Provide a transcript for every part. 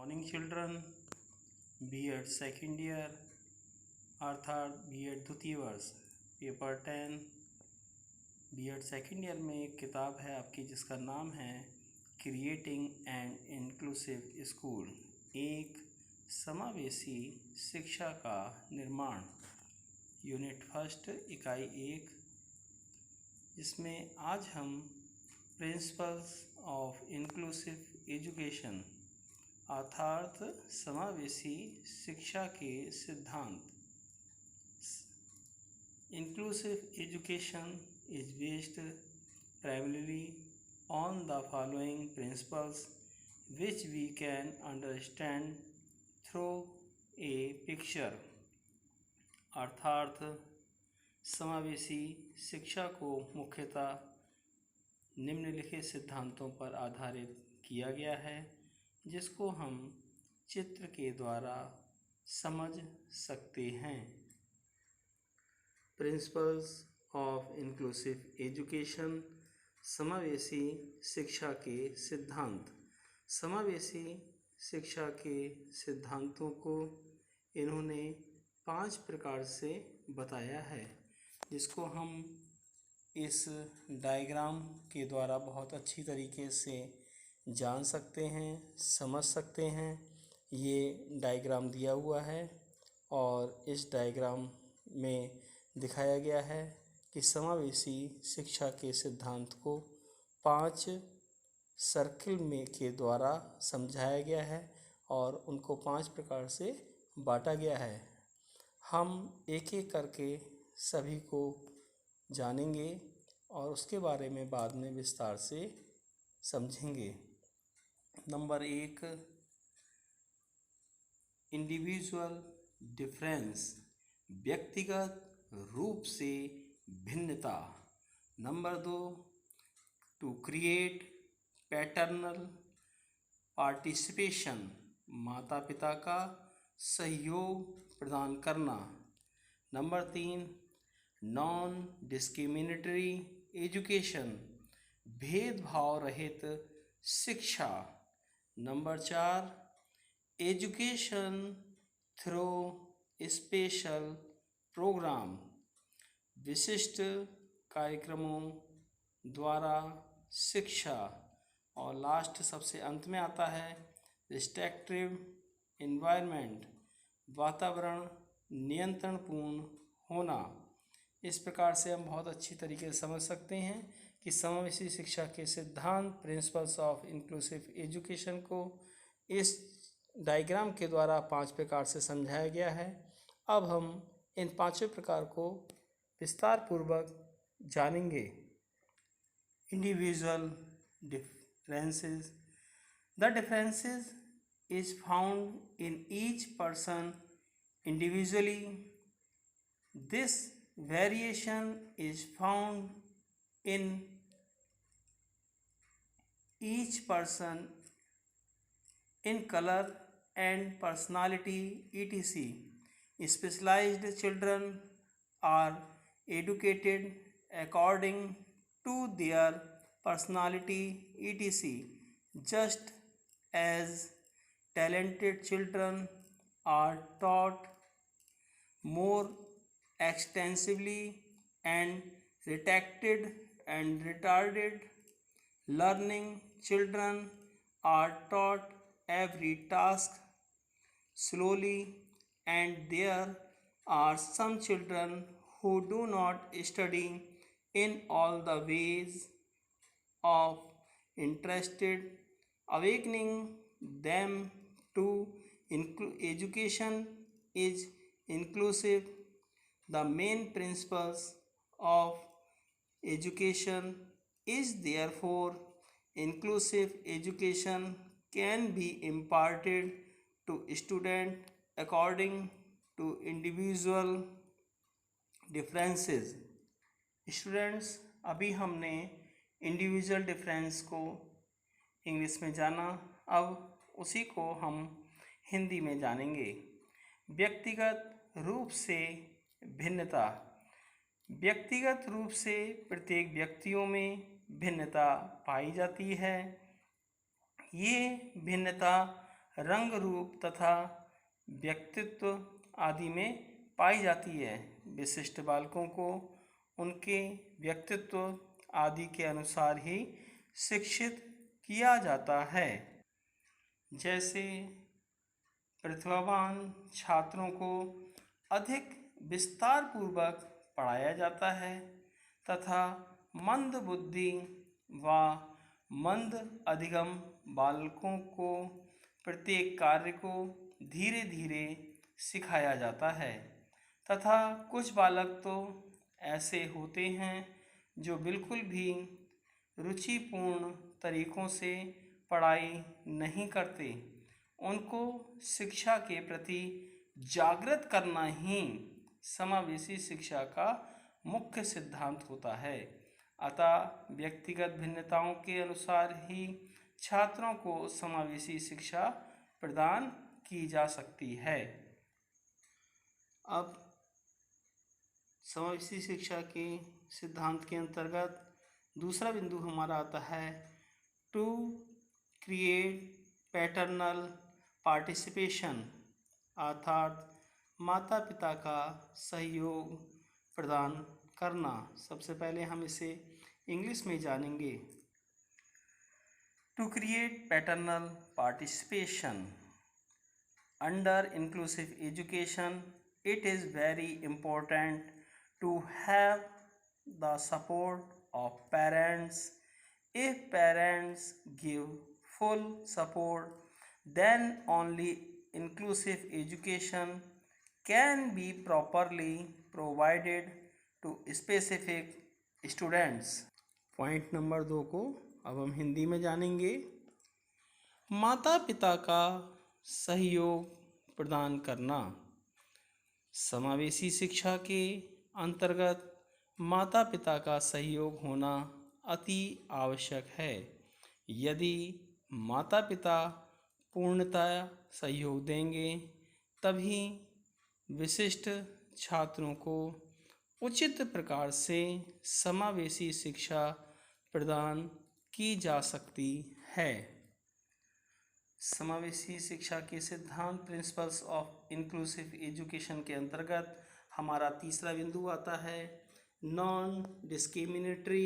Morning children. BEd second year अर्थात BEd द्वितीय वर्ष पेपर 10 बीएड सेकेंड ईयर में एक किताब है आपकी जिसका नाम है क्रिएटिंग एन इंक्लूसिव स्कूल, एक समावेशी शिक्षा का निर्माण। यूनिट फर्स्ट इकाई 1, जिसमें आज हम प्रिंसिपल्स ऑफ इंक्लूसिव एजुकेशन अर्थात समावेशी शिक्षा के सिद्धांत। Inclusive education is based primarily on the following principles which we can understand through a picture। अर्थात समावेशी शिक्षा को मुख्यतः निम्नलिखित सिद्धांतों पर आधारित किया गया है जिसको हम चित्र के द्वारा समझ सकते हैं। प्रिंसिपल्स ऑफ इंक्लूसिव एजुकेशन, समावेशी शिक्षा के सिद्धांत। समावेशी शिक्षा के सिद्धांतों को इन्होंने 5 प्रकार से बताया है जिसको हम इस डायग्राम के द्वारा बहुत अच्छी तरीके से जान सकते हैं, समझ सकते हैं। ये डायग्राम दिया हुआ है और इस डायग्राम में दिखाया गया है कि समावेशी शिक्षा के सिद्धांत को 5 सर्किल में के द्वारा समझाया गया है और उनको 5 प्रकार से बांटा गया है। हम एक एक करके सभी को जानेंगे और उसके बारे में बाद में विस्तार से समझेंगे। नंबर 1, इंडिविजुअल डिफरेंस, व्यक्तिगत रूप से भिन्नता। Number 2, to create paternal participation, माता पिता का सहयोग प्रदान करना। नंबर 3, नॉन डिस्क्रिमिनेटरी एजुकेशन, भेदभाव रहित शिक्षा। Number 4, education through special program, विशिष्ट कार्यक्रमों द्वारा शिक्षा। और लास्ट सबसे अंत में आता है रिस्ट्रिक्टिव एनवायरनमेंट, वातावरण नियंत्रणपूर्ण होना। इस प्रकार से हम बहुत अच्छी तरीके से समझ सकते हैं कि समावेशी शिक्षा के सिद्धांत प्रिंसिपल्स ऑफ इंक्लूसिव एजुकेशन को इस डायग्राम के द्वारा 5 प्रकार से समझाया गया है। अब हम इन 5 प्रकार को विस्तार पूर्वक जानेंगे। Individual differences, the differences is found in each person individually. This variation is found in each person in color and personality etc. Specialized children are educated according to their personality etc. just as talented children are taught more extensively and retarded learning children are taught every task slowly, and there are some children who do not study in all the ways of interested, awakening them to education is inclusive. The main principles of education is therefore inclusive education can be imparted to student according to individual differences। Students, अभी हमने individual difference को English में जाना, अब उसी को हम हिंदी में जानेंगे। व्यक्तिगत रूप से भिन्नता, व्यक्तिगत रूप से प्रत्येक व्यक्तियों में भिन्नता पाई जाती है। ये भिन्नता रंग रूप तथा व्यक्तित्व आदि में पाई जाती है। विशिष्ट बालकों को उनके व्यक्तित्व आदि के अनुसार ही शिक्षित किया जाता है। जैसे प्रतिभावान छात्रों को अधिक विस्तार पूर्वक पढ़ाया जाता है तथा मंद बुद्धि व मंद अधिगम बालकों को प्रत्येक कार्य को धीरे धीरे सिखाया जाता है तथा कुछ बालक तो ऐसे होते हैं जो बिल्कुल भी रुचिपूर्ण तरीकों से पढ़ाई नहीं करते। उनको शिक्षा के प्रति जागृत करना ही समावेशी शिक्षा का मुख्य सिद्धांत होता है। अतः व्यक्तिगत भिन्नताओं के अनुसार ही छात्रों को समावेशी शिक्षा प्रदान की जा सकती है। अब समावेशी शिक्षा के सिद्धांत के अंतर्गत दूसरा बिंदु हमारा आता है टू क्रिएट पैटर्नल पार्टिसिपेशन, अर्थात माता पिता का सहयोग प्रदान करना। सबसे पहले हम इसे इंग्लिश में जानेंगे। To create paternal participation under inclusive education, it is very important to have the support of parents. If parents give full support, then only inclusive education can be properly provided to specific students. Point number 2 को अब हम हिंदी में जानेंगे। माता पिता का सहयोग प्रदान करना। समावेशी शिक्षा के अंतर्गत माता पिता का सहयोग होना अति आवश्यक है। यदि माता पिता पूर्णतः सहयोग देंगे तभी विशिष्ट छात्रों को उचित प्रकार से समावेशी शिक्षा प्रदान की जा सकती है। समावेशी शिक्षा के सिद्धांत प्रिंसिपल्स ऑफ इंक्लूसिव एजुकेशन के अंतर्गत हमारा तीसरा बिंदु आता है नॉन डिस्क्रिमिनेटरी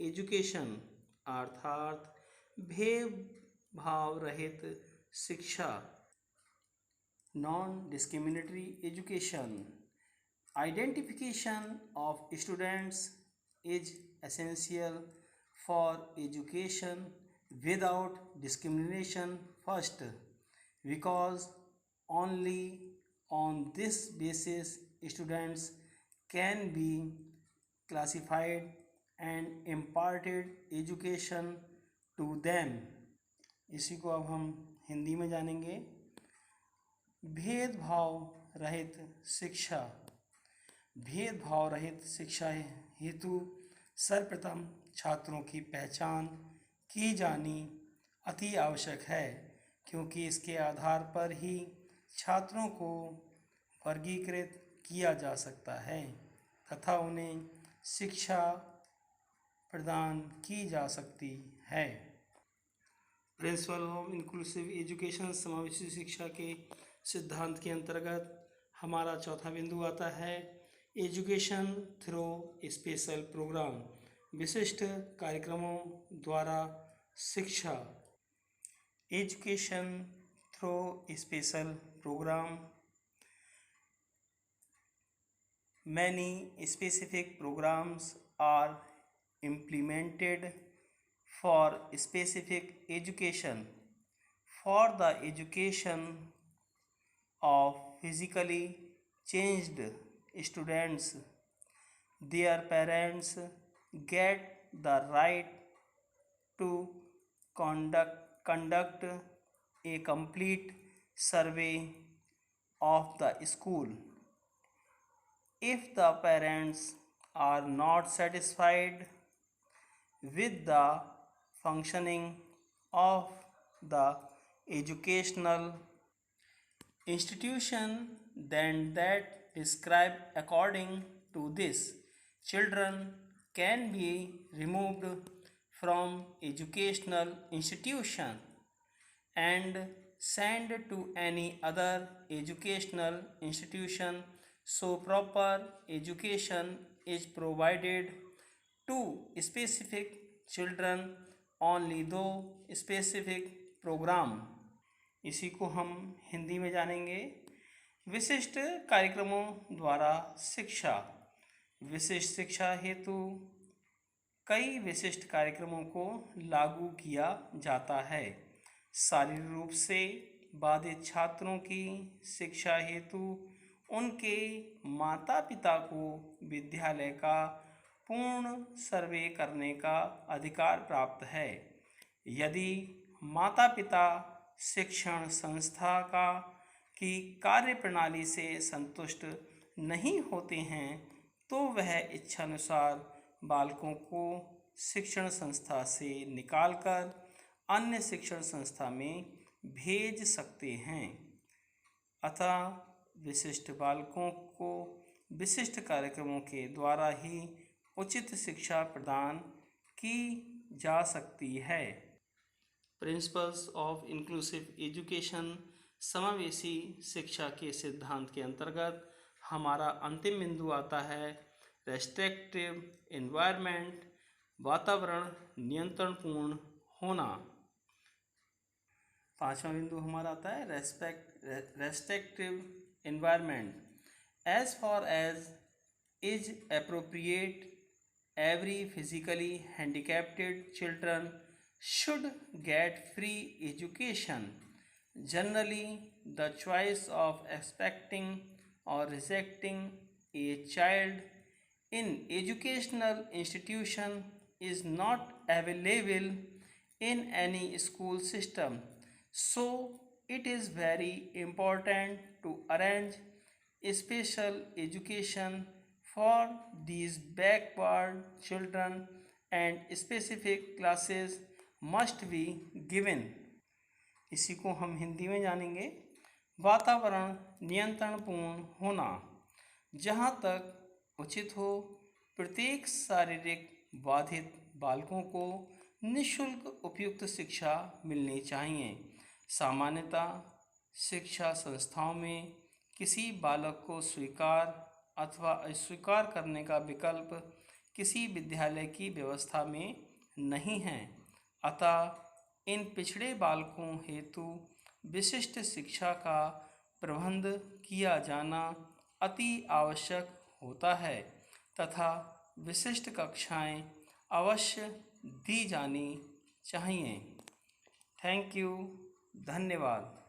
एजुकेशन, अर्थात भेदभाव रहित शिक्षा। Non discriminatory education identification of students is essential for education without discrimination first, because only on this basis students can be classified and imparted education to them. इसी को अब हम हिंदी में जानेंगे। भेदभाव रहित शिक्षा। भेदभाव रहित शिक्षा हेतु सर्वप्रथम छात्रों की पहचान की जानी अति आवश्यक है, क्योंकि इसके आधार पर ही छात्रों को वर्गीकृत किया जा सकता है तथा उन्हें शिक्षा प्रदान की जा सकती है। प्रिंसिपल ऑफ इंक्लूसिव एजुकेशन समावेशी शिक्षा के सिद्धांत के अंतर्गत हमारा चौथा बिंदु आता है एजुकेशन थ्रू स्पेशल प्रोग्राम, विशिष्ट कार्यक्रमों द्वारा शिक्षा। Education through special program, many specific programs are implemented for specific education. For the education of physically changed students, their parents get the right to conduct a complete survey of the school. If the parents are not satisfied with the functioning of the educational institution, then that prescribed according to this, children can be removed from educational institution and sent to any other educational institution, so proper education is provided to specific children only though specific program। इसी को हम हिंदी में जानेंगे। विशिष्ट कार्यक्रमों द्वारा शिक्षा। विशिष्ट शिक्षा हेतु कई विशिष्ट कार्यक्रमों को लागू किया जाता है। शारीरिक रूप से बाधित छात्रों की शिक्षा हेतु उनके माता पिता को विद्यालय का पूर्ण सर्वे करने का अधिकार प्राप्त है। यदि माता पिता शिक्षण संस्था की कार्यप्रणाली से संतुष्ट नहीं होते हैं तो वह इच्छानुसार बालकों को शिक्षण संस्था से निकालकर अन्य शिक्षण संस्था में भेज सकते हैं। अतः विशिष्ट बालकों को विशिष्ट कार्यक्रमों के द्वारा ही उचित शिक्षा प्रदान की जा सकती है। प्रिंसिपल्स ऑफ इंक्लूसिव एजुकेशन, समावेशी शिक्षा के सिद्धांत के अंतर्गत हमारा अंतिम बिंदु आता है रेस्ट्रिक्टिव एनवायरनमेंट, वातावरण नियंत्रणपूर्ण होना। पांचवा बिंदु हमारा आता है restrictive environment. As far as is appropriate, every physically handicapped children should get free education. Generally, the choice of accepting or rejecting a child in educational institution is not available in any school system. So, it is very important to arrange special education for these backward children and specific classes must be given। इसी को हम हिंदी में जानेंगे। वातावरण नियंत्रणपूर्ण होना। जहाँ तक उचित हो प्रत्येक शारीरिक बाधित बालकों को निःशुल्क उपयुक्त शिक्षा मिलनी चाहिए। सामान्यतः शिक्षा संस्थाओं में किसी बालक को स्वीकार अथवा अस्वीकार करने का विकल्प किसी विद्यालय की व्यवस्था में नहीं है। अतः इन पिछड़े बालकों हेतु विशिष्ट शिक्षा का प्रबंध किया जाना अति आवश्यक होता है तथा विशिष्ट कक्षाएं अवश्य दी जानी चाहिए। थैंक यू, धन्यवाद।